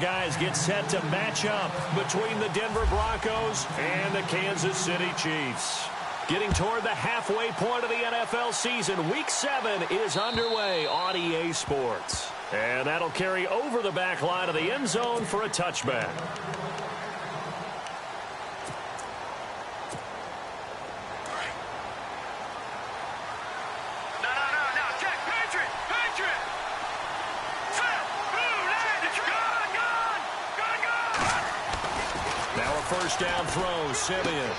guys get set to match up between the Denver Broncos and the Kansas City Chiefs. Getting toward the halfway point of the NFL season, Week 7 is underway on EA Sports. And that'll carry over the back line of the end zone for a touchback. First down throw, Simeon.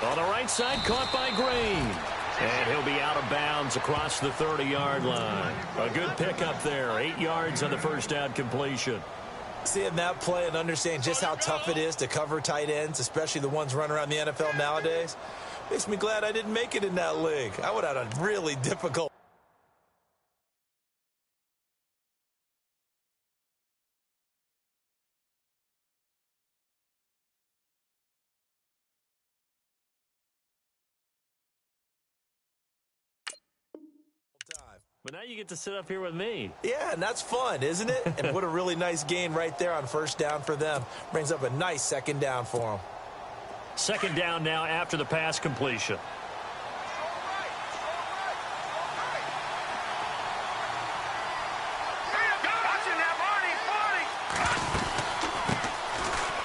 On the right side, caught by Green. And he'll be out of bounds across the 30-yard line. A good pickup there, 8 yards on the first down completion. Seeing that play and understand just how tough it is to cover tight ends, especially the ones running around the NFL nowadays, makes me glad I didn't make it in that league. I would have had a really difficult But now you get to sit up here with me. Yeah, and that's fun, isn't it? And what a really nice gain right there on first down for them. Brings up a nice second down for them. Second down now after the pass completion.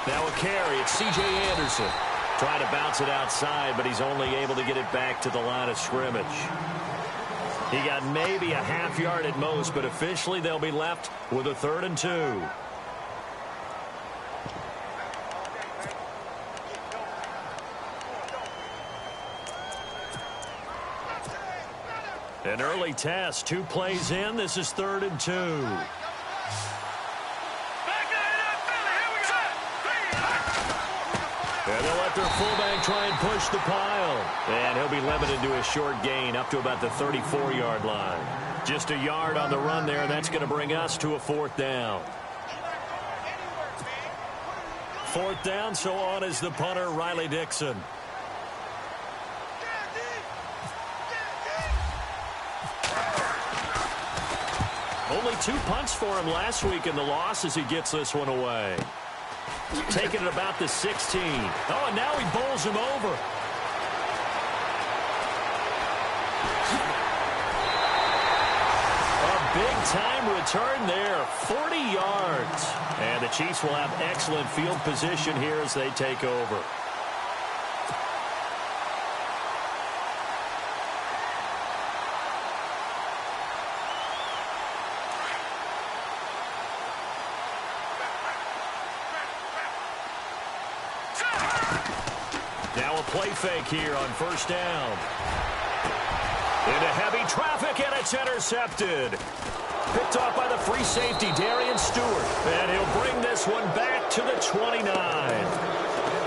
Now a carry. It's C.J. Anderson. Trying to bounce it outside, but he's only able to get it back to the line of scrimmage. He got maybe a half yard at most, but officially they'll be left with a 3rd and 2. An early test, 2 plays in. This is 3rd and 2. And they'll let their fullback try and push the pile. And he'll be limited to a short gain up to about the 34-yard line. Just a yard on the run there. That's going to bring us to a 4th down. 4th down, so on is the punter, Riley Dixon. Only 2 punts for him last week in the loss as he gets this one away. Taking it about the 16. Oh, and now he bowls him over. A big-time return there, 40 yards. And the Chiefs will have excellent field position here as they take over. Play fake here on first down. Into heavy traffic, and it's intercepted. Picked off by the free safety, Darian Stewart. And he'll bring this one back to the 29.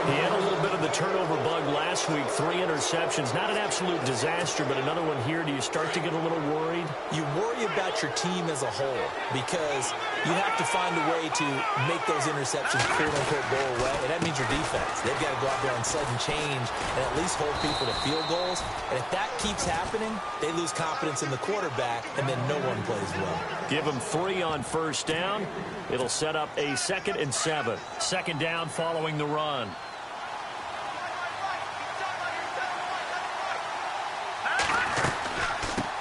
He had a little bit of the turnover bug last week, 3 interceptions. Not an absolute disaster, but another one here. Do you start to get a little worried? You worry about your team as a whole because you have to find a way to make those interceptions quote-unquote go away, and that means your defense. They've got to go out there on sudden change and at least hold people to field goals. And if that keeps happening, they lose confidence in the quarterback, and then no one plays well. Give them 3 on first down. It'll set up a 2nd and 7. Second down following the run.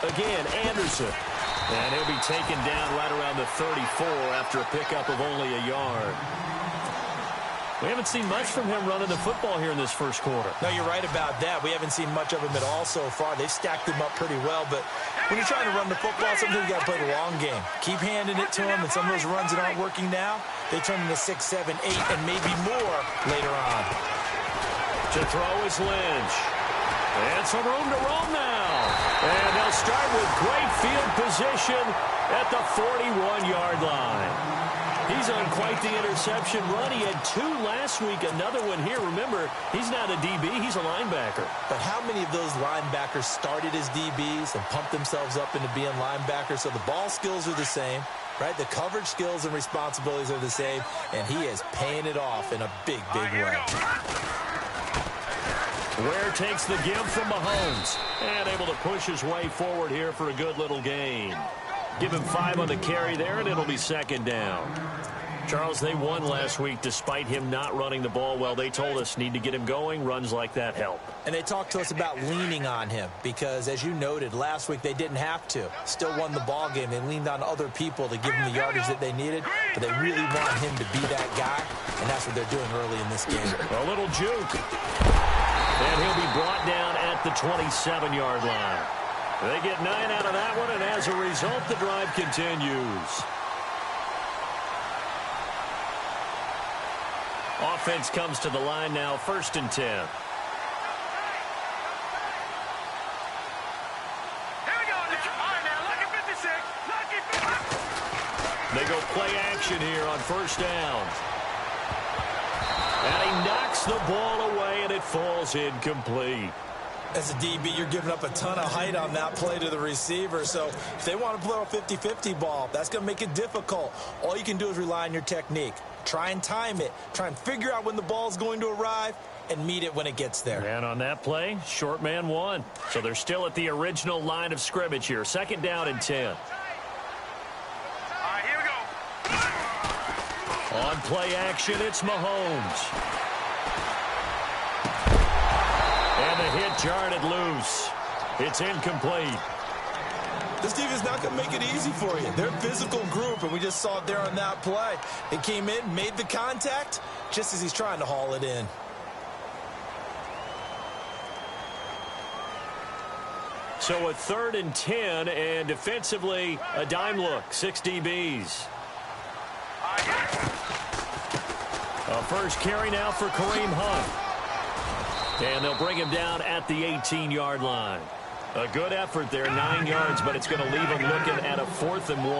Again, Anderson. And he'll be taken down right around the 34 after a pickup of only a yard. We haven't seen much from him running the football here in this first quarter. No, you're right about that. We haven't seen much of him at all so far. They've stacked him up pretty well, but when you're trying to run the football, sometimes you got to play the long game. Keep handing it to him, and some of those runs that aren't working now, they turn into 6, 7, 8, and maybe more later on. To throw is Lynch. And some room to roam now. And they'll start with great field position at the 41-yard line. He's on quite the interception run. He had 2 last week, another one here. Remember, he's not a DB, he's a linebacker. But how many of those linebackers started as DBs and pumped themselves up into being linebackers? So the ball skills are the same, right? The coverage skills and responsibilities are the same, and he is paying it off in a big, big way. Ware takes the give from Mahomes and able to push his way forward here for a good little gain. Give him 5 on the carry there, and it'll be second down. Charles, they won last week despite him not running the ball well. They told us need to get him going. Runs like that help. And they talked to us about leaning on him because, as you noted, last week they didn't have to. Still won the ball game. They leaned on other people to give him the yardage that they needed, but they really want him to be that guy, and that's what they're doing early in this game. A little juke. And he'll be brought down at the 27-yard line. They get 9 out of that one, and as a result, the drive continues. Offense comes to the line now, 1st and 10. Here we go. All right, now, lucky 56. Lucky 56. They go play action here on 1st down. And he knocks the ball away, and it falls incomplete. As a DB, you're giving up a ton of height on that play to the receiver. So if they want to play a 50-50 ball, that's going to make it difficult. All you can do is rely on your technique. Try and time it. Try and figure out when the ball is going to arrive and meet it when it gets there. And on that play, short man won. So they're still at the original line of scrimmage here. 2nd down and 10. All right, here we go. On play action, it's Mahomes. And the hit jarred it loose. It's incomplete. This team is not going to make it easy for you. They're a physical group, and we just saw it there on that play. They came in, made the contact, just as he's trying to haul it in. So a 3rd and 10, and defensively, a dime look. 6 DBs. A first carry now for Kareem Hunt. And they'll bring him down at the 18-yard line. A good effort there, 9 yards, but it's going to leave him looking at a 4th and 1.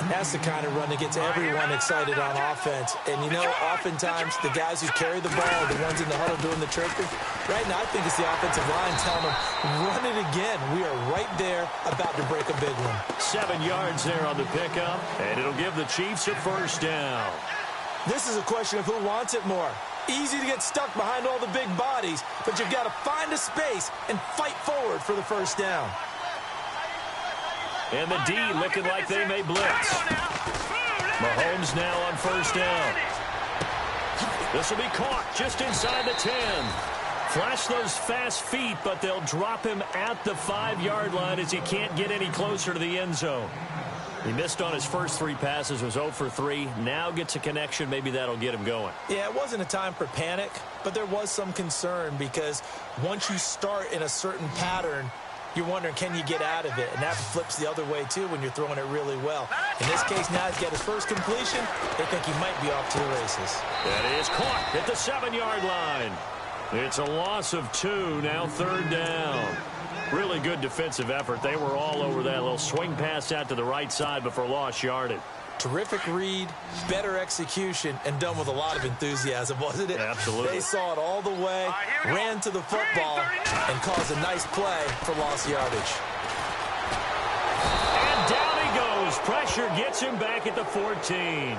That's the kind of run that gets everyone excited on offense. And, you know, oftentimes the guys who carry the ball, the ones in the huddle doing the chirping, right now I think it's the offensive line telling them, run it again. We are right there about to break a big one. 7 yards there on the pickup, and it'll give the Chiefs a 1st down. This is a question of who wants it more. Easy to get stuck behind all the big bodies, but you've got to find a space and fight forward for the 1st down. And the D looking like they may blitz. Mahomes now on 1st down. This will be caught just inside the 10. Flash those fast feet, but they'll drop him at the 5-yard line as he can't get any closer to the end zone. He missed on his first 3 passes, was 0 for 3. Now gets a connection. Maybe that'll get him going. Yeah, it wasn't a time for panic, but there was some concern because once you start in a certain pattern, you're wondering, can you get out of it? And that flips the other way, too, when you're throwing it really well. In this case, now he's got his first completion. They think he might be off to the races. That is caught at the 7-yard line. It's a loss of 2, now 3rd down. Really good defensive effort. They were all over that little swing pass out to the right side before lost yardage. Terrific read, better execution, and done with a lot of enthusiasm, wasn't it? Absolutely. They saw it all the way, ran to the football, and caused a nice play for lost yardage. And down he goes. Pressure gets him back at the 14.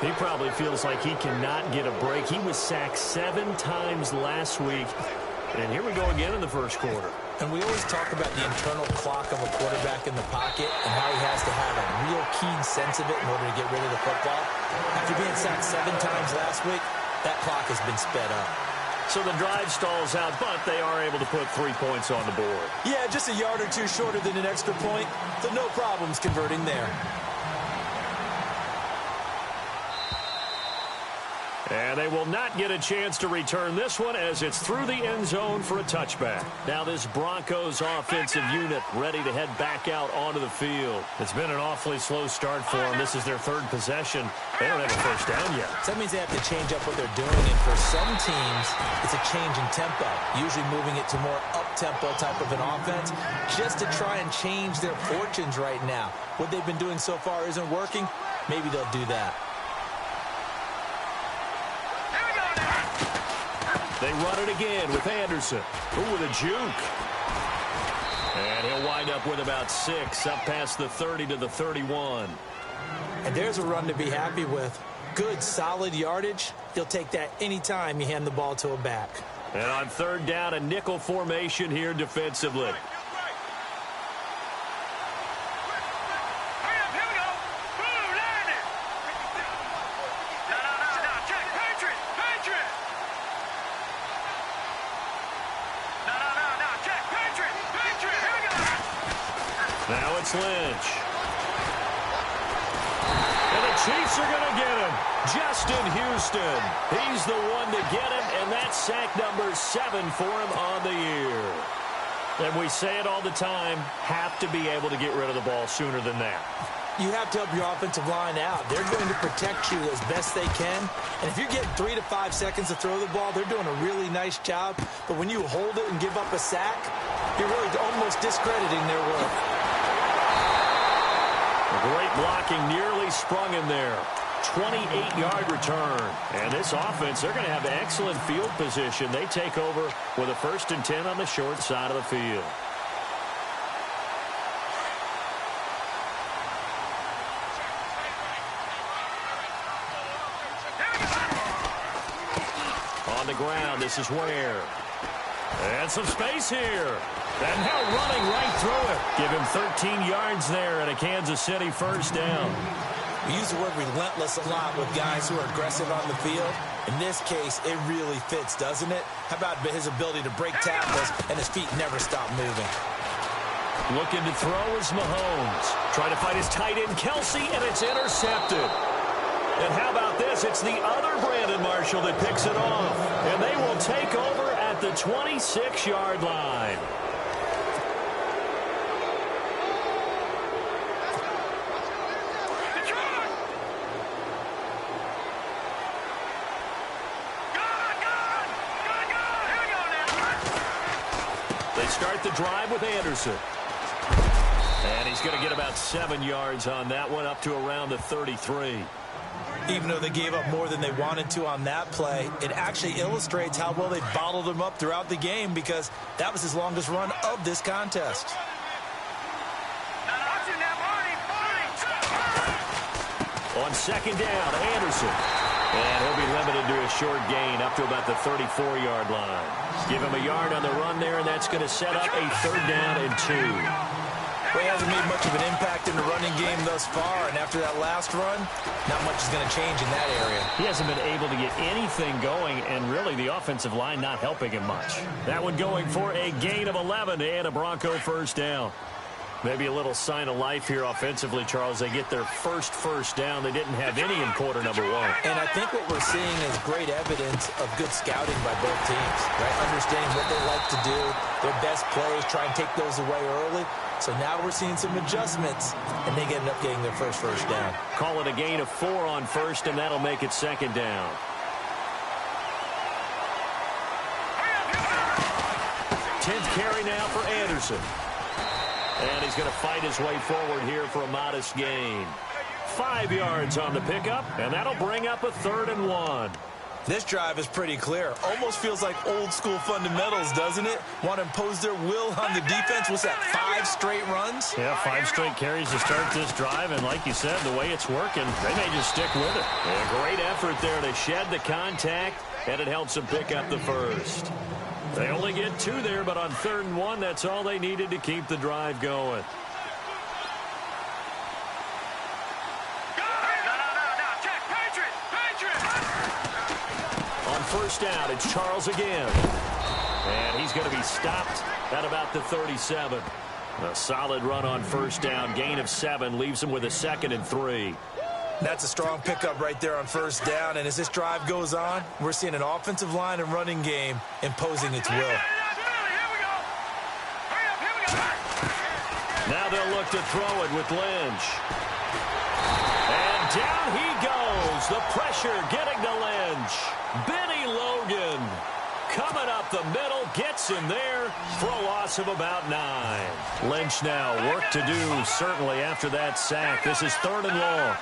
He probably feels like he cannot get a break. He was sacked 7 times last week. And here we go again in the 1st quarter. And we always talk about the internal clock of a quarterback in the pocket and how he has to have a real keen sense of it in order to get rid of the football. After being sacked 7 times last week, that clock has been sped up. So the drive stalls out, but they are able to put 3 points on the board. Yeah, just a yard or 2 shorter than an extra point, so no problems converting there. And they will not get a chance to return this one as it's through the end zone for a touchback. Now this Broncos offensive unit ready to head back out onto the field. It's been an awfully slow start for them. This is their 3rd possession. They don't have a 1st down yet. So that means they have to change up what they're doing, and for some teams, it's a change in tempo, usually moving it to more up-tempo type of an offense, just to try and change their fortunes right now. What they've been doing so far isn't working. Maybe they'll do that. They run it again with Anderson. Ooh, with a juke. And he'll wind up with about 6, up past the 30 to the 31. And there's a run to be happy with. Good, solid yardage. You'll take that anytime you hand the ball to a back. And on 3rd down, a nickel formation here defensively. it's Lynch. And the Chiefs are going to get him. Justin Houston. He's the one to get him, and that's sack number 7 for him on the year. And we say it all the time, have to be able to get rid of the ball sooner than that. You have to help your offensive line out. They're going to protect you as best they can. And if you're getting 3 to 5 seconds to throw the ball, they're doing a really nice job. But when you hold it and give up a sack, you're really almost discrediting their work. Great blocking, nearly sprung him there. 28-yard return. And this offense, they're going to have excellent field position. They take over with a 1st and 10 on the short side of the field. On the ground, this is Ware. And some space here. And now running right through it. Give him 13 yards there and a Kansas City 1st down. We use the word relentless a lot with guys who are aggressive on the field. In this case, it really fits, doesn't it? How about his ability to break tackles and his feet never stop moving? Looking to throw is Mahomes. Trying to find his tight end, Kelsey, and it's intercepted. And how about this? It's the other Brandon Marshall that picks it off. And they will take over at the 26-yard line. They start the drive with Anderson. And he's going to get about 7 yards on that one, up to around the 33. Even though they gave up more than they wanted to on that play, it actually illustrates how well they bottled him up throughout the game, because that was his longest run of this contest. On 2nd down, Anderson. And he'll be limited to a short gain up to about the 34-yard line. Give him a yard on the run there, and that's going to set up a 3rd down and 2. Well, he hasn't made much of an impact in the running game thus far, and after that last run, not much is going to change in that area. He hasn't been able to get anything going, and really the offensive line not helping him much. That one going for a gain of 11 and a Bronco 1st down. Maybe a little sign of life here offensively, Charles. They get their first down. They didn't have any in quarter number 1. And I think what we're seeing is great evidence of good scouting by both teams, right? Understanding what they like to do, their best plays, try and take those away early. So now we're seeing some adjustments, and they end up getting their first down. Call it a gain of 4 on 1st, and that'll make it 2nd down. Tenth carry now for Anderson. And he's going to fight his way forward here for a modest gain. 5 yards on the pickup, and that'll bring up a 3rd and 1. This drive is pretty clear. Almost feels like old school fundamentals, doesn't it? Want to impose their will on the defense. What's that, 5 straight runs? Yeah, 5 straight carries to start this drive, and like you said, the way it's working, they may just stick with it. A great effort there to shed the contact, and it helps them pick up the 1st. They only get 2 there, but on 3rd and 1, that's all they needed to keep the drive going. On 1st down, it's Charles again. And he's going to be stopped at about the 37. A solid run on 1st down, gain of 7, leaves him with a 2nd and 3. That's a strong pickup right there on 1st down, and as this drive goes on, we're seeing an offensive line and running game imposing its will. Now they'll look to throw it with Lynch. And down he goes. The pressure getting to Lynch. Benny Logan coming up the middle, gets him there for a loss of about 9. Lynch now work to do, certainly after that sack. This is 3rd and long.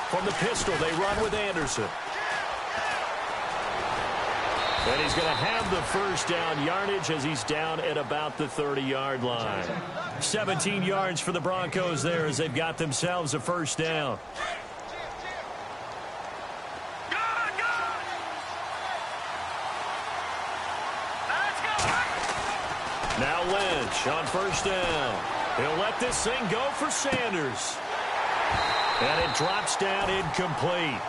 From the pistol, they run with Anderson. And he's going to have the 1st down yardage as he's down at about the 30-yard line. 17 yards for the Broncos there as they've got themselves a 1st down. Now Lynch on 1st down. He'll let this thing go for Sanders. And it drops down incomplete.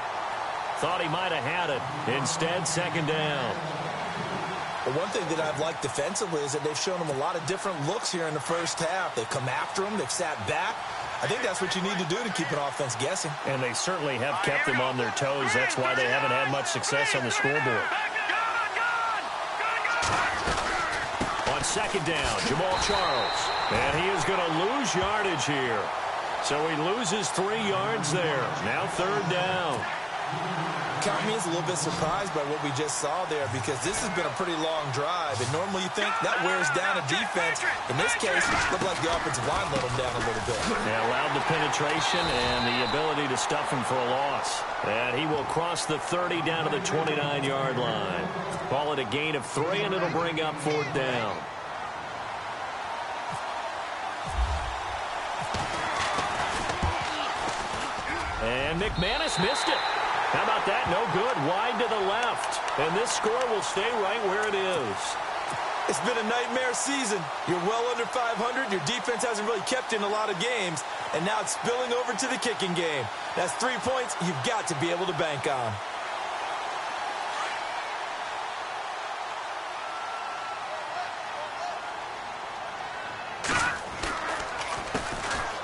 Thought he might have had it. Instead, 2nd down. But one thing that I've liked defensively is that they've shown them a lot of different looks here in the first half. They've come after them. They've sat back. I think that's what you need to do to keep an offense guessing. And they certainly have kept them on their toes. That's why they haven't had much success on the scoreboard. On second down, Jamal Charles. And he is going to lose yardage here. So he loses 3 yards there. Now third down. Count me as a little bit surprised by what we just saw there, because this has been a pretty long drive, and normally you think that wears down a defense. In this case, it looked like the offensive line let them down a little bit. They allowed the penetration and the ability to stuff him for a loss. And he will cross the 30 down to the 29-yard line. Call it a gain of 3, and it'll bring up fourth down. And McManus missed it. How about that? No good. Wide to the left. And this score will stay right where it is. It's been a nightmare season. You're well under 500. Your defense hasn't really kept in a lot of games. And now it's spilling over to the kicking game. That's 3 points you've got to be able to bank on.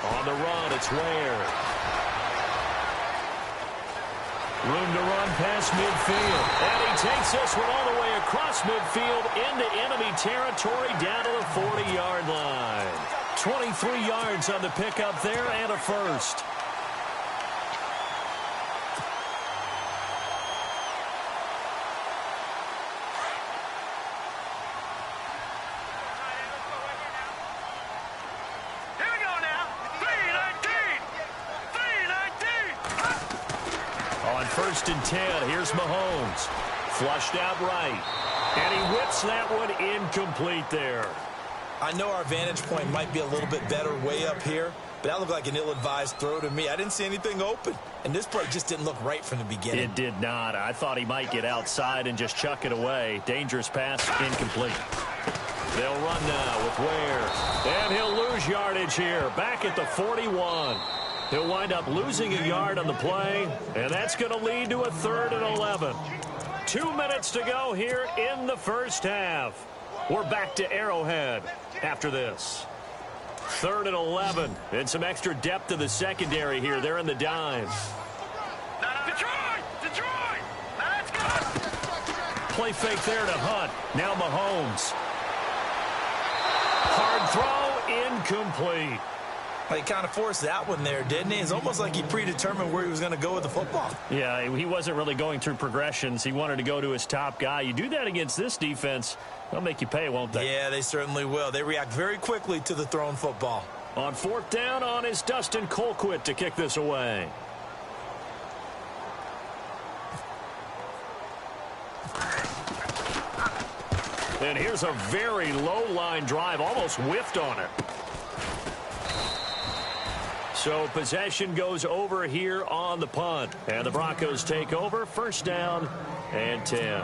On the run, it's Ware. Room to run past midfield. And he takes this one all the way across midfield into enemy territory down to the 40-yard line. 23 yards on the pickup there and a first. First and 10. Here's Mahomes. Flushed out right. And he whips that one incomplete there. I know our vantage point might be a little bit better way up here, but that looked like an ill-advised throw to me. I didn't see anything open. And this play just didn't look right from the beginning. It did not. I thought he might get outside and just chuck it away. Dangerous pass, incomplete. They'll run now with Ware. And he'll lose yardage here. Back at the 41. He'll wind up losing a yard on the play, and that's going to lead to a 3rd and 11. 2 minutes to go here in the first half. We're back to Arrowhead after this. 3rd and 11, and some extra depth to the secondary here. They're in the dime. Detroit! Let's go! Play fake there to Hunt. Now Mahomes. Hard throw, incomplete. He kind of forced that one there, didn't he? It's almost like he predetermined where he was going to go with the football. Yeah, he wasn't really going through progressions. He wanted to go to his top guy. You do that against this defense, they'll make you pay, won't they? Yeah, they certainly will. They react very quickly to the thrown football. On 4th down, on is Dustin Colquitt to kick this away. And here's a very low-line drive, almost whiffed on it. So possession goes over here on the punt. And the Broncos take over. 1st down and 10.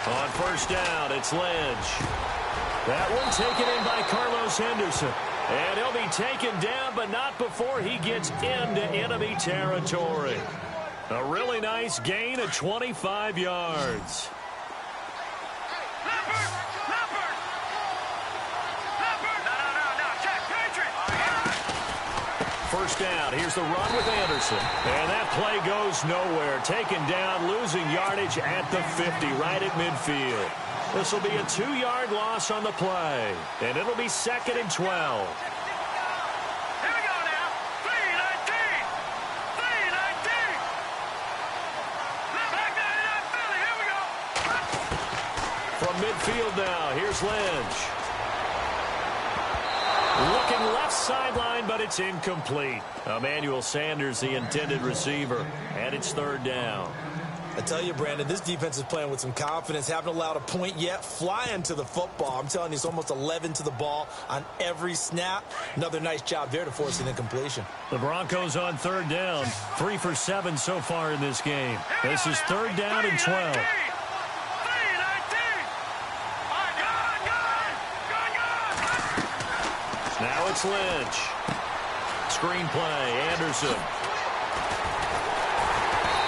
On 1st down, it's Lynch. That one taken in by Carlos Henderson. And he'll be taken down, but not before he gets into enemy territory. A really nice gain of 25 yards. First down. Here's the run with Anderson. And that play goes nowhere. Taken down, losing yardage at the 50, right at midfield. This will be a 2-yard loss on the play. And it'll be 2nd and 12. From midfield now, here's Lynch. Looking left sideline, but it's incomplete. Emmanuel Sanders, the intended receiver, and it's 3rd down. I tell you, Brandon, this defense is playing with some confidence. Haven't allowed a point yet. Flying to the football. I'm telling you, it's almost 11 to the ball on every snap. Another nice job there to force an incompletion. The Broncos on 3rd down. 3 for 7 so far in this game. This is 3rd down and 12. it's Lynch. Screenplay, Anderson.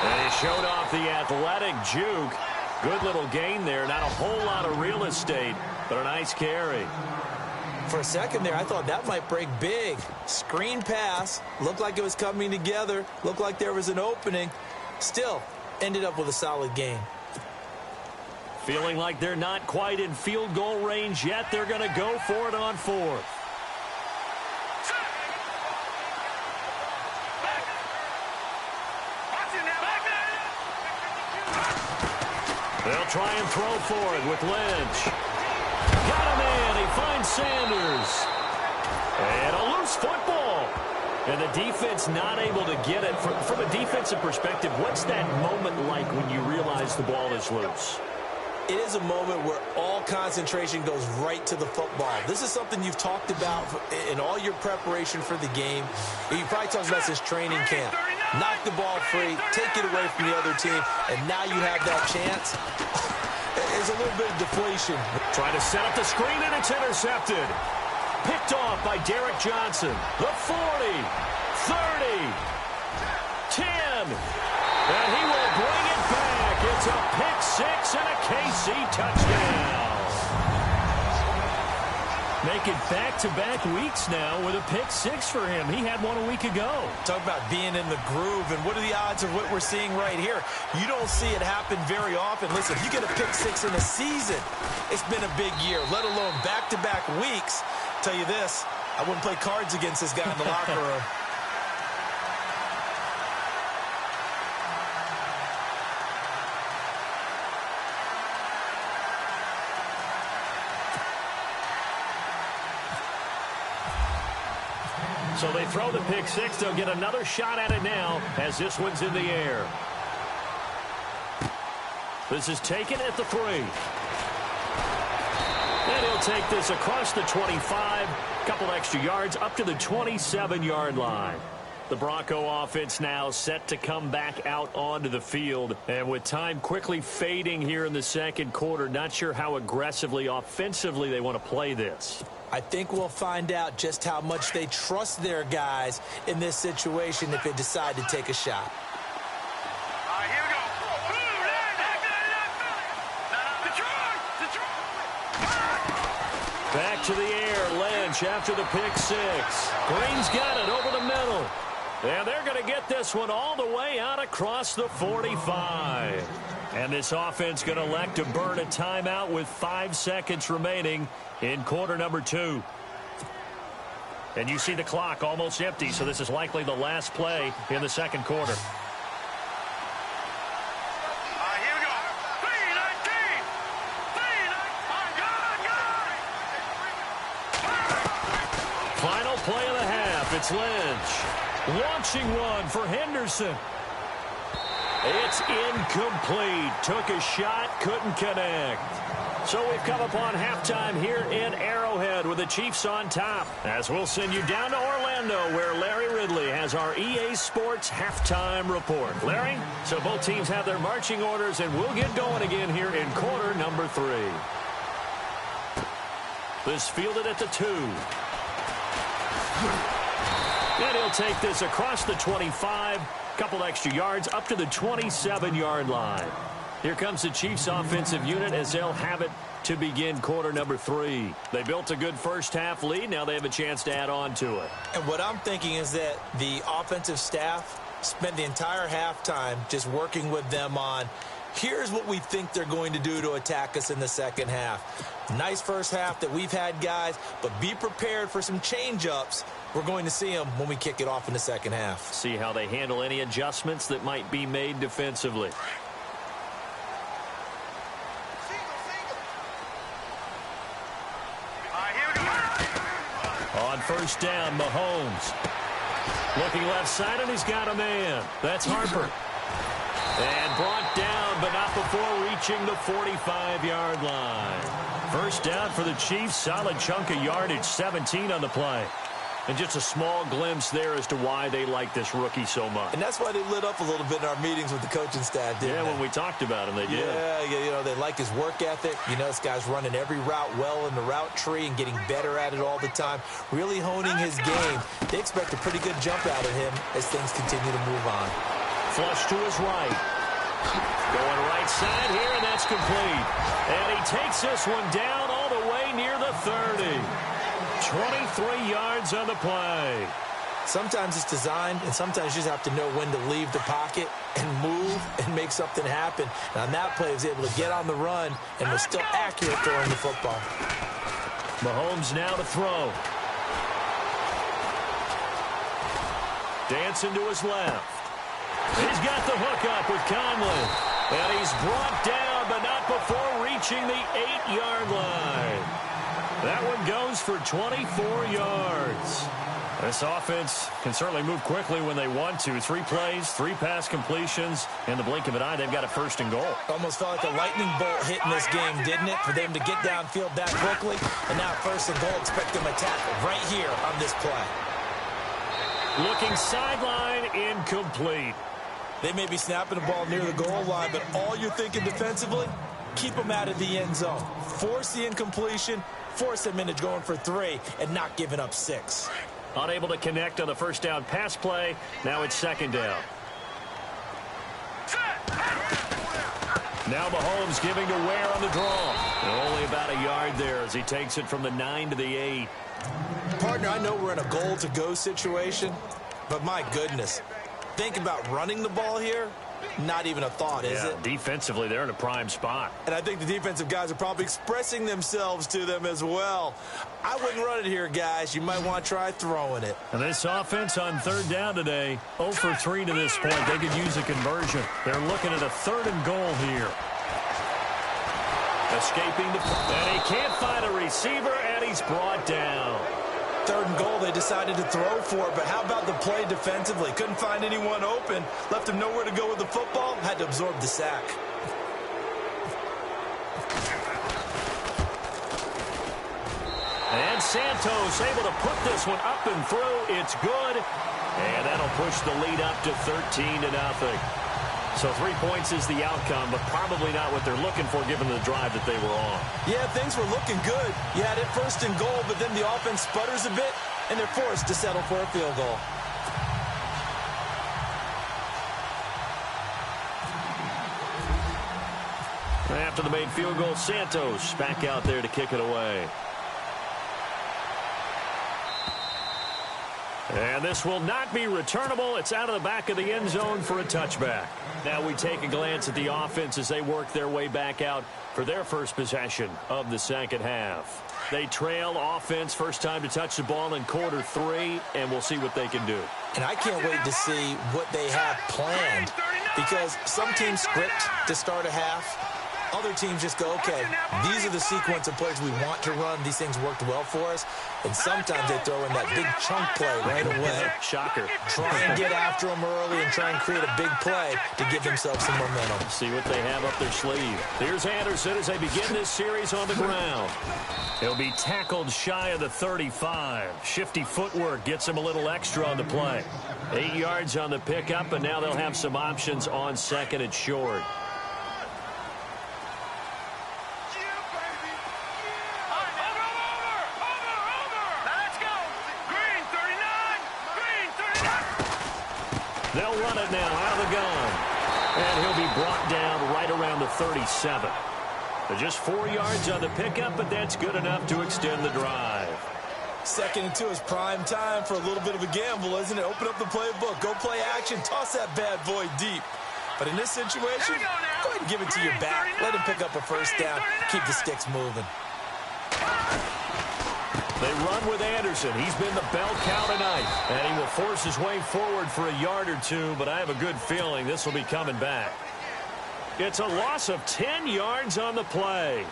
And he showed off the athletic juke. Good little gain there. Not a whole lot of real estate, but a nice carry. For a second there, I thought that might break big. Screen pass. Looked like it was coming together. Looked like there was an opening. Still, ended up with a solid gain. Feeling like they're not quite in field goal range yet. They're going to go for it on fourth. They'll try and throw for it with Lynch. Got him in. He finds Sanders. And a loose football. And the defense not able to get it. From a defensive perspective, what's that moment like when you realize the ball is loose? It is a moment where all concentration goes right to the football. This is something you've talked about in all your preparation for the game. You probably talked about since training camp. Knock the ball free, take it away from the other team, and now you have that chance. There's a little bit of deflation. Trying to set up the screen, and it's intercepted. Picked off by Derek Johnson. The 40, 30, 10. And he will bring it back. It's a pick six and a KC touchdown. Making back-to-back weeks now with a pick six for him. He had one a week ago. Talk about being in the groove, and what are the odds of what we're seeing right here? You don't see it happen very often. Listen, you get a pick six in a season. It's been a big year, let alone back-to-back weeks. Tell you this, I wouldn't play cards against this guy in the locker room. So they throw the pick six. They'll get another shot at it now as this one's in the air. This is taken at the 3. And he'll take this across the 25. Couple extra yards up to the 27-yard line. The Bronco offense now set to come back out onto the field. And with time quickly fading here in the second quarter, not sure how aggressively, offensively they want to play this. I think we'll find out just how much they trust their guys in this situation if they decide to take a shot. Here we go. Back to the air, Lynch after the pick six. Green's got it over the middle. And they're going to get this one all the way out across the 45. And this offense going to elect to burn a timeout with 5 seconds remaining in quarter number 2. And you see the clock almost empty, so this is likely the last play in the second quarter. Here we go. 3-19. 3-19. Final play of the half. It's Lynch. Launching one for Henderson. It's incomplete. Took a shot, couldn't connect. So we've come upon halftime here in Arrowhead with the Chiefs on top. As we'll send you down to Orlando where Larry Ridley has our EA Sports halftime report. Larry, so both teams have their marching orders and we'll get going again here in quarter number 3. This fielded at the 2. And he'll take this across the 25. Couple extra yards up to the 27-yard line. Here comes the Chiefs offensive unit as they'll have it to begin quarter number 3. They built a good first half lead. Now they have a chance to add on to it. And what I'm thinking is that the offensive staff spent the entire halftime just working with them on, here's what we think they're going to do to attack us in the second half. Nice first half that we've had, guys, but be prepared for some change-ups. We're going to see them when we kick it off in the second half. See how they handle any adjustments that might be made defensively. On first down, Mahomes. Looking left side, and he's got a man. That's Harper. And brought down, but not before reaching the 45-yard line. First down for the Chiefs. Solid chunk of yardage, 17 on the play. And just a small glimpse there as to why they like this rookie so much. And that's why they lit up a little bit in our meetings with the coaching staff, didn't they? When we talked about him, they did. Yeah, they like his work ethic. This guy's running every route well in the route tree and getting better at it all the time, really honing his game. They expect a pretty good jump out of him as things continue to move on. Flush to his right. Going right side here, and that's complete. And he takes this one down all the way near the 30. 23 yards on the play. Sometimes it's designed, and sometimes you just have to know when to leave the pocket and move and make something happen. And on that play, he was able to get on the run and was still accurate throwing the football. Mahomes now to throw. Dancing to his left. He's got the hook up with Conley. And he's brought down, but not before reaching the 8-yard line. That one goes for 24 yards. This offense can certainly move quickly when they want to. 3 plays, 3 pass completions. In the blink of an eye, they've got a first and goal. Almost felt like a lightning bolt hit in this game, didn't it? For them to get downfield that quickly. And now first and goal, expect them to tackle right here on this play. Looking sideline, incomplete. They may be snapping the ball near the goal line, but all you're thinking defensively, keep them out of the end zone. Force the incompletion, force them into going for 3, and not giving up 6. Unable to connect on the first down pass play. Now it's second down. Now Mahomes giving to Ware on the draw. And only about a yard there as he takes it from the 9 to the 8. Partner, I know we're in a goal-to-go situation, but my goodness, think about running the ball here. Not even a thought, is it? Defensively, they're in a prime spot. And I think the defensive guys are probably expressing themselves to them as well. I wouldn't run it here, guys. You might want to try throwing it. And this offense on third down today, 0 for 3 to this point. They could use a conversion. They're looking at a 3rd and goal here. Escaping the... And he can't find a receiver, and he's brought down. 3rd and goal, they decided to throw for it, but how about the play defensively? Couldn't find anyone open, left him nowhere to go with the football, had to absorb the sack. And Santos able to put this one up and through. It's good, and that'll push the lead up to 13-0. So 3 points is the outcome, but probably not what they're looking for given the drive that they were on. Yeah, things were looking good. You had it 1st and goal, but then the offense sputters a bit, and they're forced to settle for a field goal. After the made field goal, Santos back out there to kick it away. And this will not be returnable. It's out of the back of the end zone for a touchback. Now we take a glance at the offense as they work their way back out for their first possession of the second half. They trail offense, first time to touch the ball in quarter 3, and we'll see what they can do. And I can't wait to see what they have planned, because some teams script to start a half. Other teams just go, okay, these are the sequence of plays we want to run. These things worked well for us. And sometimes they throw in that big chunk play right away. Shocker. Try and get after them early and try and create a big play to give themselves some momentum. See what they have up their sleeve. Here's Anderson as they begin this series on the ground. He'll be tackled shy of the 35. Shifty footwork gets him a little extra on the play. 8 yards on the pickup, and now they'll have some options on second and short. They'll run it now out of the gun. And he'll be brought down right around the 37. Just 4 yards on the pickup, but that's good enough to extend the drive. 2nd and 2 is prime time for a little bit of a gamble, isn't it? Open up the playbook, go play action, toss that bad boy deep. But in this situation, go ahead and give it to your back. Let him pick up a first down. Keep the sticks moving. They run with Anderson. He's been the bell cow tonight. And he will force his way forward for a yard or 2, but I have a good feeling this will be coming back. It's a loss of 10 yards on the play.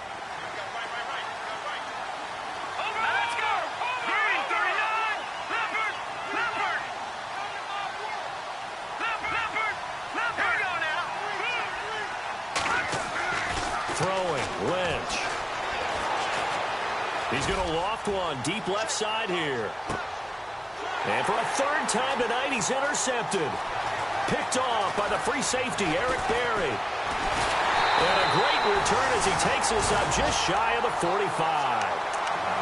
Throwing, Lynch. He's going to loft one deep left side here. And for a third time tonight, he's intercepted. Picked off by the free safety, Eric Berry. And a great return as he takes us up just shy of the 45.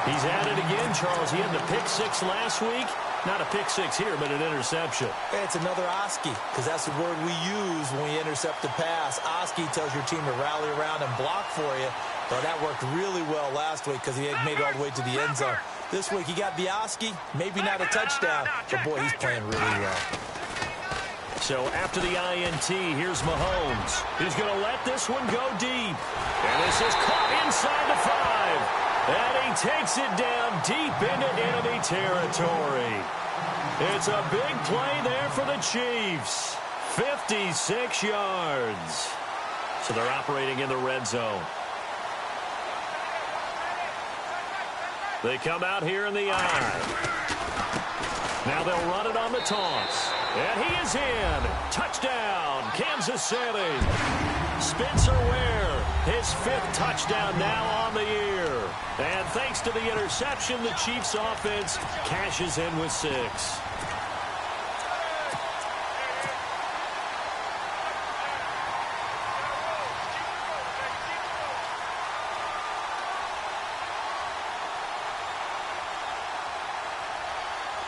He's at it again, Charles. He had the pick six last week. Not a pick six here, but an interception. It's another Oski, because that's the word we use when we intercept the pass. Oski tells your team to rally around and block for you. Well, that worked really well last week because he had made it all the way to the end zone. This week he got the Oski, maybe not a touchdown, but boy, he's playing really well. So after the INT, here's Mahomes. He's going to let this one go deep. And this is caught inside the 5. And he takes it down deep into enemy territory. It's a big play there for the Chiefs. 56 yards. So they're operating in the red zone. They come out here in the eye. Now they'll run it on the toss. And he is in. Touchdown, Kansas City. Spencer Ware, his 5th touchdown now on the year. And thanks to the interception, the Chiefs offense cashes in with 6.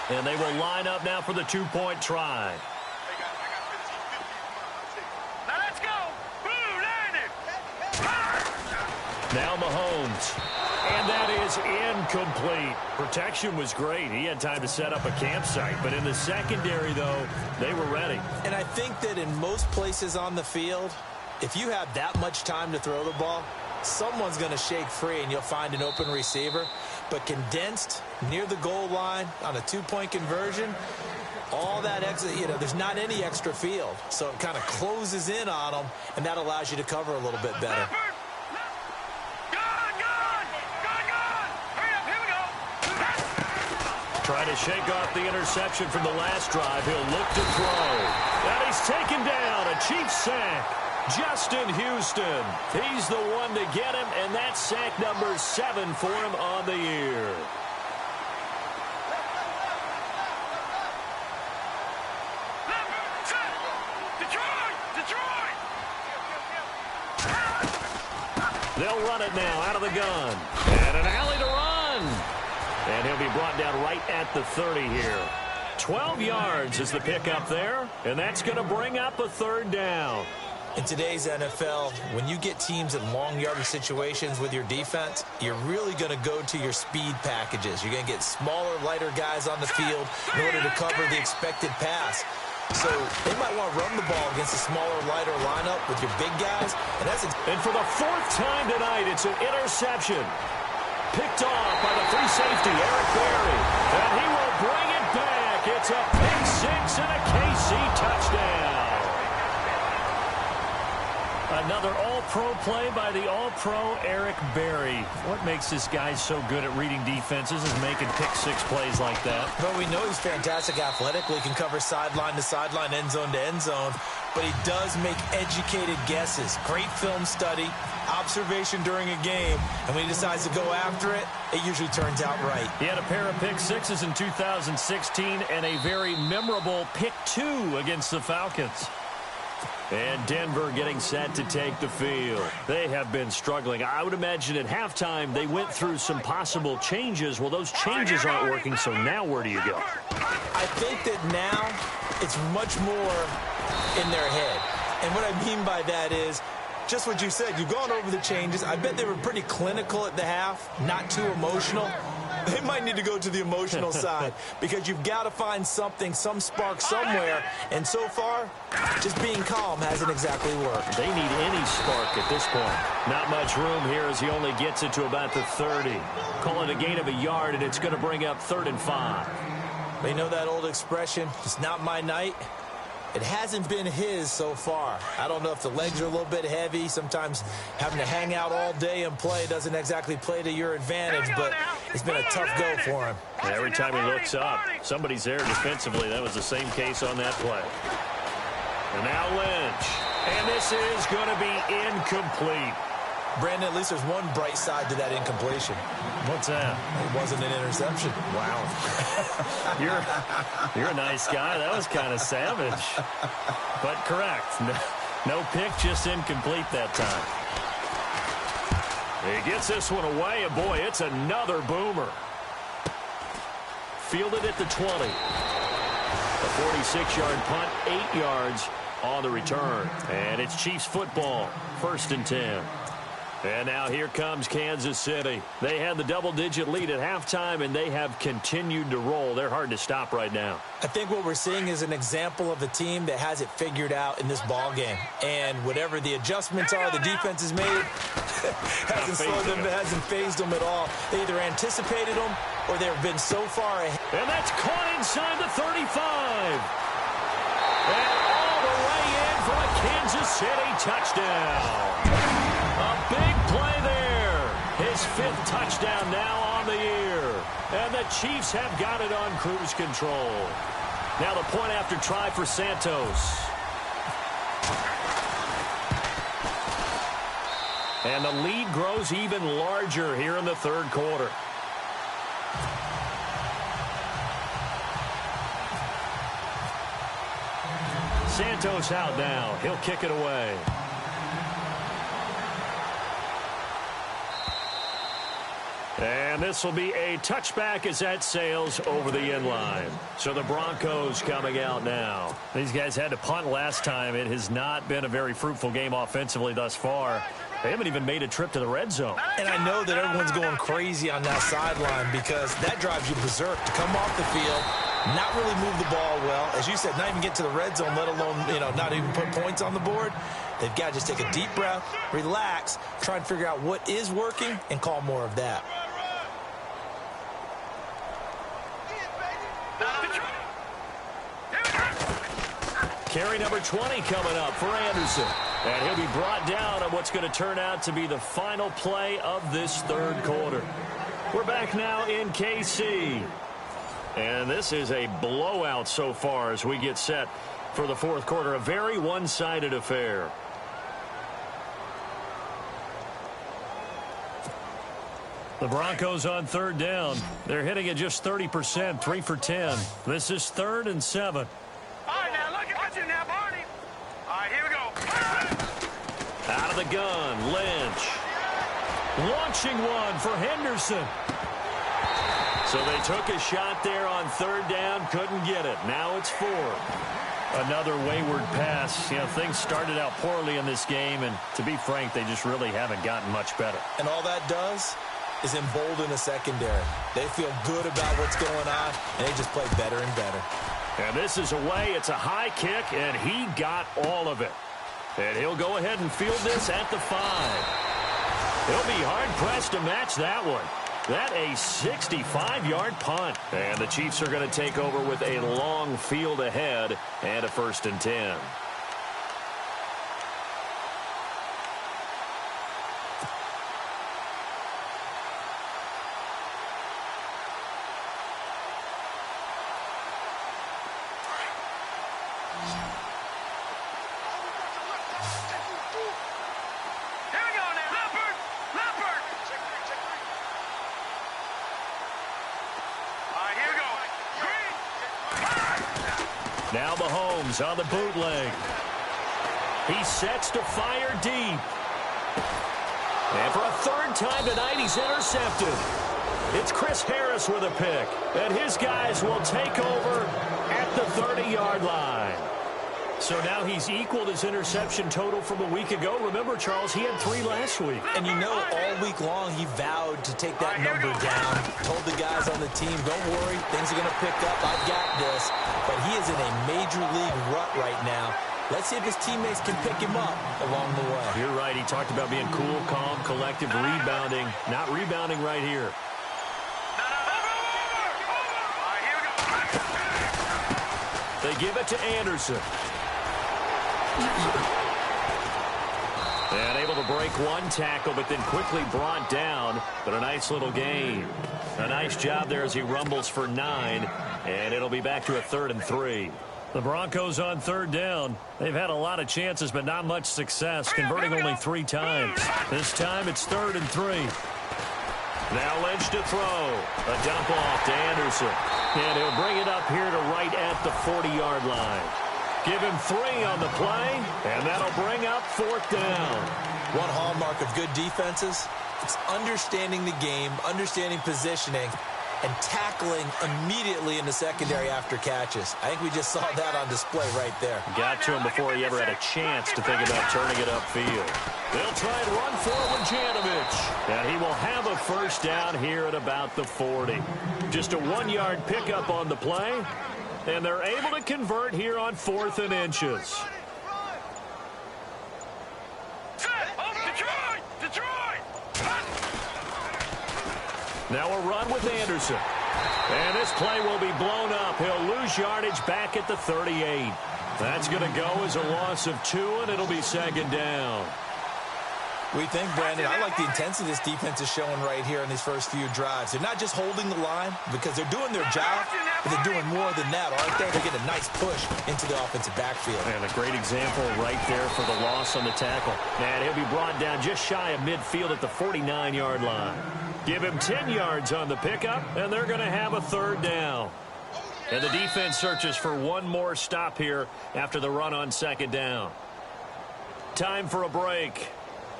And they will line up now for the 2-point try. Now let's go. Blue landed. Now Mahomes. And that is incomplete. Protection was great. He had time to set up a campsite. But in the secondary, though, they were ready. And I think that in most places on the field, if you have that much time to throw the ball, someone's going to shake free and you'll find an open receiver. But condensed near the goal line on a 2-point conversion, all that extra, there's not any extra field. So it kind of closes in on them, and that allows you to cover a little bit better. Trying to shake off the interception from the last drive. He'll look to throw. And he's taken down. A Chiefs sack. Justin Houston. He's the one to get him, and that's sack number 7 for him on the year. They'll run it now out of the gun. And an alley to run. And he'll be brought down right at the 30 here. 12 yards is the pickup there, and that's going to bring up a 3rd down. In today's NFL, when you get teams in long yardage situations with your defense, you're really going to go to your speed packages. You're going to get smaller, lighter guys on the field in order to cover the expected pass. So they might want to run the ball against a smaller, lighter lineup with your big guys. And for the 4th time tonight, it's an interception. Picked off by the free safety, Eric Berry. And he will bring it back. It's a pick 6 and a KC touchdown. Another all-pro play by the all-pro Eric Berry. What makes this guy so good at reading defenses is making pick-6 plays like that. Well, we know he's fantastic athletically. He can cover sideline to sideline, end zone to end zone. But he does make educated guesses. Great film study, observation during a game. And when he decides to go after it, it usually turns out right. He had a pair of pick-6s in 2016 and a very memorable pick-2 against the Falcons. And Denver getting set to take the field. They have been struggling. I would imagine at halftime they went through some possible changes. Well, those changes aren't working, so now where do you go? I think that now it's much more in their head. And what I mean by that is just what you said. You've gone over the changes. I bet they were pretty clinical at the half, not too emotional. They might need to go to the emotional side because you've got to find something, some spark somewhere. And so far, just being calm hasn't exactly worked. They need any spark at this point. Not much room here as he only gets it to about the 30. Call it a gain of a yard, and it's going to bring up 3rd and 5. They know that old expression, it's not my night. It hasn't been his so far. I don't know if the legs are a little bit heavy. Sometimes having to hang out all day and play doesn't exactly play to your advantage, but it's been a tough go for him. Yeah, every time he looks up, somebody's there defensively. That was the same case on that play. And now Lynch. And this is going to be incomplete. Brandon, at least there's one bright side to that incompletion. What's that? It wasn't an interception. Wow. You're a nice guy. That was kind of savage. But correct. No pick, just incomplete that time. He gets this one away, and boy, it's another boomer. Fielded at the 20. A 46-yard punt, 8 yards on the return. And it's Chiefs football, 1st and 10. And now here comes Kansas City. They had the double-digit lead at halftime, and they have continued to roll. They're hard to stop right now. I think what we're seeing is an example of a team that has it figured out in this ball game. And whatever the adjustments are the defense has made, hasn't phased them at all. They either anticipated them or they've been so far ahead. And that's caught inside the 35. And all the way in for a Kansas City touchdown. A big play there. His 5th touchdown now on the year. And the Chiefs have got it on cruise control. Now the point after try for Santos. And the lead grows even larger here in the 3rd quarter. Santos out now. He'll kick it away. And this will be a touchback as that sails over the end line. So the Broncos coming out now. These guys had to punt last time. It has not been a very fruitful game offensively thus far. They haven't even made a trip to the red zone. And I know that everyone's going crazy on that sideline because that drives you berserk to come off the field, not really move the ball well. As you said, not even get to the red zone, let alone, not even put points on the board. They've got to just take a deep breath, relax, try and figure out what is working, and call more of that. Carry number 20 coming up for Anderson. And he'll be brought down on what's going to turn out to be the final play of this 3rd quarter. We're back now in KC. And this is a blowout so far as we get set for the 4th quarter. A very one-sided affair. The Broncos on 3rd down. They're hitting at just 30%, 3 for 10. This is 3rd and 7. All right, now, look at you now, Barney. All right, here we go. Out of the gun, Lynch. Launching one for Henderson. So they took a shot there on 3rd down, couldn't get it. Now it's 4. Another wayward pass. Things started out poorly in this game, and to be frank, they just really haven't gotten much better. And all that does is embolden the secondary. They feel good about what's going on, and they just play better and better. And this is away. It's a high kick, and he got all of it. And he'll go ahead and field this at the 5. He'll be hard-pressed to match that one. That a 65-yard punt. And the Chiefs are going to take over with a long field ahead and a 1st and 10. Now Mahomes on the bootleg. He sets to fire deep. And for a 3rd time tonight, he's intercepted. It's Chris Harris with a pick. And his guys will take over at the 30-yard line. So now he's equaled his interception total from a week ago. Remember, Charles, he had 3 last week. And all week long he vowed to take that number down. Told the guys on the team, don't worry, things are going to pick up. I've got this. But he is in a major league rut right now. Let's see if his teammates can pick him up along the way. You're right. He talked about being cool, calm, collective, rebounding. Not rebounding right here. They give it to Anderson. And able to break one tackle, but then quickly brought down. But a nice little gain. A nice job there as he rumbles for 9. And it'll be back to a 3rd and 3. The Broncos on third down. They've had a lot of chances, but not much success, converting only 3 times. This time it's 3rd and 3. Now Lynch to throw. A dump off to Anderson. And he'll bring it up here to right at the 40-yard line. Give him 3 on the play, and that'll bring up 4th down. One hallmark of good defenses, it's understanding the game, understanding positioning, and tackling immediately in the secondary after catches. I think we just saw that on display right there. Got to him before he ever had a chance to think about turning it upfield. They'll try and run forward Janovich. And he will have a 1st down here at about the 40. Just a 1-yard pickup on the play. And they're able to convert here on 4th and inches. Now a run with Anderson. And this play will be blown up. He'll lose yardage back at the 38. That's going to go as a loss of 2, and it'll be 2nd down. We think, Brandon, I like the intensity this defense is showing right here in these first few drives. They're not just holding the line because they're doing their job, but they're doing more than that, aren't they? They get a nice push into the offensive backfield. And a great example right there for the loss on the tackle. And he'll be brought down just shy of midfield at the 49-yard line. Give him 10 yards on the pickup, and they're going to have a 3rd down. And the defense searches for one more stop here after the run on 2nd down. Time for a break.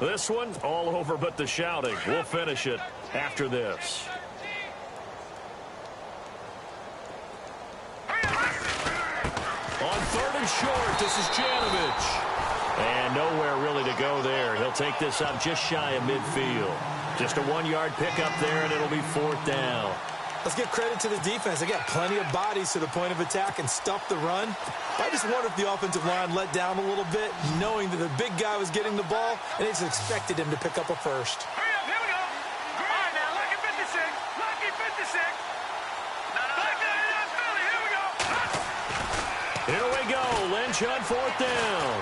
This one, all over but the shouting. We'll finish it after this. On 3rd and short, this is Janovich. And nowhere really to go there. He'll take this up just shy of midfield. Just a 1-yard pickup there, and it'll be 4th down. Let's give credit to the defense. They got plenty of bodies to the point of attack and stuff the run. I just wonder if the offensive line let down a little bit, knowing that the big guy was getting the ball, and it's expected him to pick up a 1st. Hurry up, here we go. All right, now, lucky 56. Lucky 56. Here we go. Here we go. Lynch on 4th down.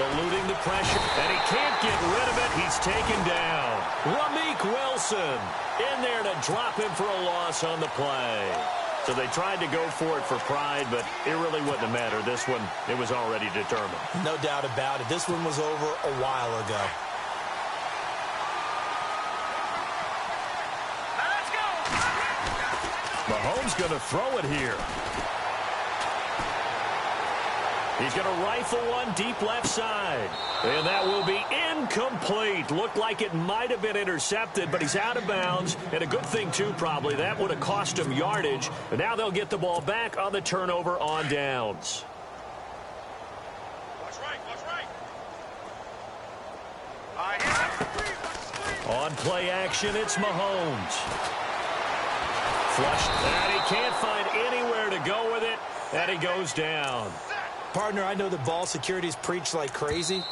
Eluding the pressure, and he can't get rid of it. He's taken down. Rameek Wilson in there to drop him for a loss on the play. So they tried to go for it for pride, but it really wouldn't have mattered. This one, it was already determined. No doubt about it. This one was over a while ago. Now let's go. Mahomes going to throw it here. He's going to rifle one deep left side. And that will be incomplete. Looked like it might have been intercepted, but he's out of bounds. And a good thing, too, probably. That would have cost him yardage. And now they'll get the ball back on the turnover on downs. Watch right. On play action, it's Mahomes. Flushed. And he can't find anywhere to go with it. And he goes down. Partner, I know that ball security is preached like crazy,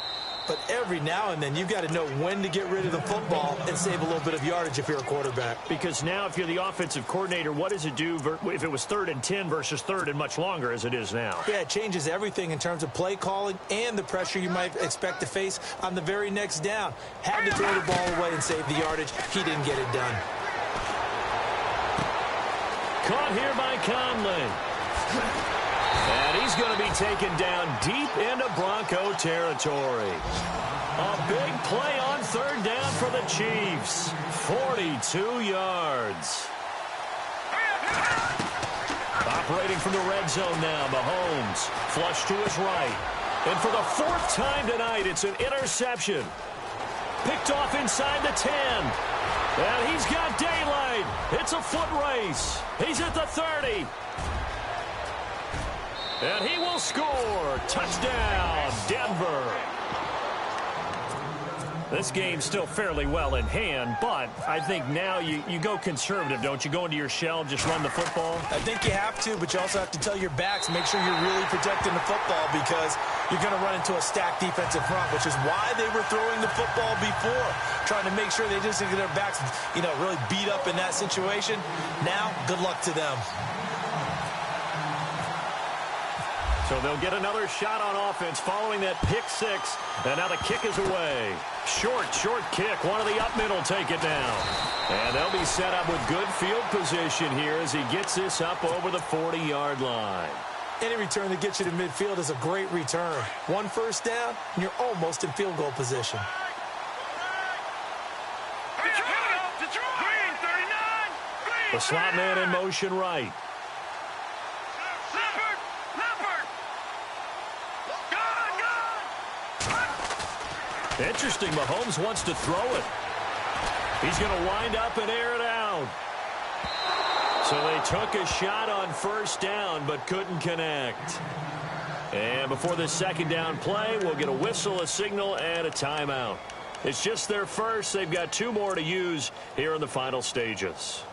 but every now and then you've got to know when to get rid of the football and save a little bit of yardage if you're a quarterback. Because now if you're the offensive coordinator, what does it do if it was 3rd and 10 versus 3rd and much longer as it is now? Yeah, it changes everything in terms of play calling and the pressure you might expect to face on the very next down. Had to throw the ball away and save the yardage. He didn't get it done. Caught here by Conley. And he's going to be taken down deep into Bronco territory. A big play on 3rd down for the Chiefs. 42 yards. Operating from the red zone now, Mahomes. Flush to his right. And for the 4th time tonight, it's an interception. Picked off inside the 10. And he's got daylight. It's a foot race. He's at the 30. And he will score. Touchdown, Denver. This game's still fairly well in hand, but I think now you go conservative, don't you? Go into your shell, just run the football? I think you have to, but you also have to tell your backs, make sure you're really protecting the football because you're going to run into a stacked defensive front, which is why they were throwing the football before, trying to make sure they just get their backs, really beat up in that situation. Now, good luck to them. So they'll get another shot on offense following that pick six. And now the kick is away. Short kick. One of the up middle take it down. And they'll be set up with good field position here as he gets this up over the 40-yard line. Any return that gets you to midfield is a great return. One first down, and you're almost in field goal position. The slot man in motion right. Interesting, Mahomes wants to throw it. He's going to wind up and air it out. So they took a shot on first down but couldn't connect. And before this second down play, we'll get a whistle, a signal, and a timeout. It's just their first. They've got 2 more to use here in the final stages.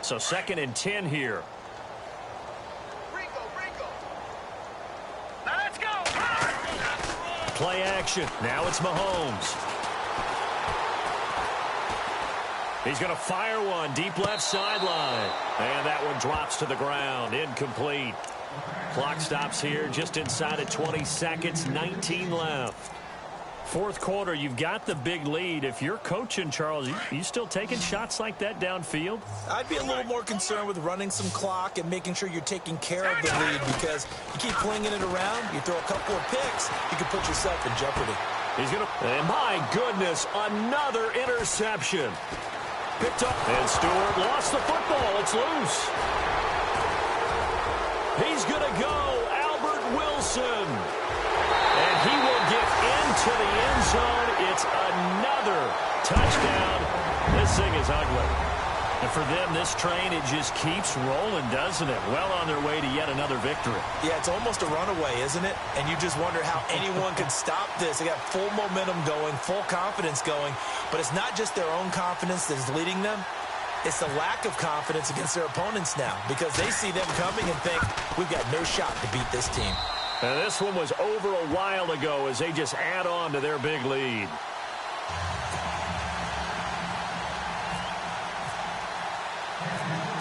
So 2nd and 10 here. Play action. Now it's Mahomes. He's going to fire one deep left sideline. And that one drops to the ground. Incomplete. Clock stops here just inside of 20 seconds. 19 left. 4th quarter, you've got the big lead. If you're coaching, Charles, you still taking shots like that downfield? I'd be a little more concerned with running some clock and making sure you're taking care of the lead, because you keep flinging it around, you throw a couple of picks, you can put yourself in jeopardy. He's going to, and my goodness, another interception. Picked up, and Stewart lost the football. It's loose. He's going to go, Albert Wilson. And he will get into the end zone. It's another touchdown. This thing is ugly. And for them, this train, it just keeps rolling, doesn't it? Well on their way to yet another victory. Yeah, it's almost a runaway, isn't it? And you just wonder how anyone could stop this. They got full momentum going, full confidence going. But it's not just their own confidence that is leading them. It's the lack of confidence against their opponents now, because they see them coming and think, we've got no shot to beat this team. And this one was over a while ago as they just add on to their big lead.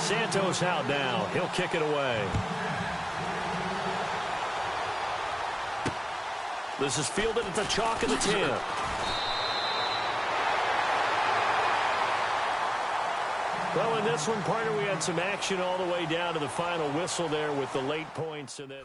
Santos out now. He'll kick it away. This is fielded at the chalk of the 10. Well, in this one, partner, we had some action all the way down to the final whistle there with the late points, and then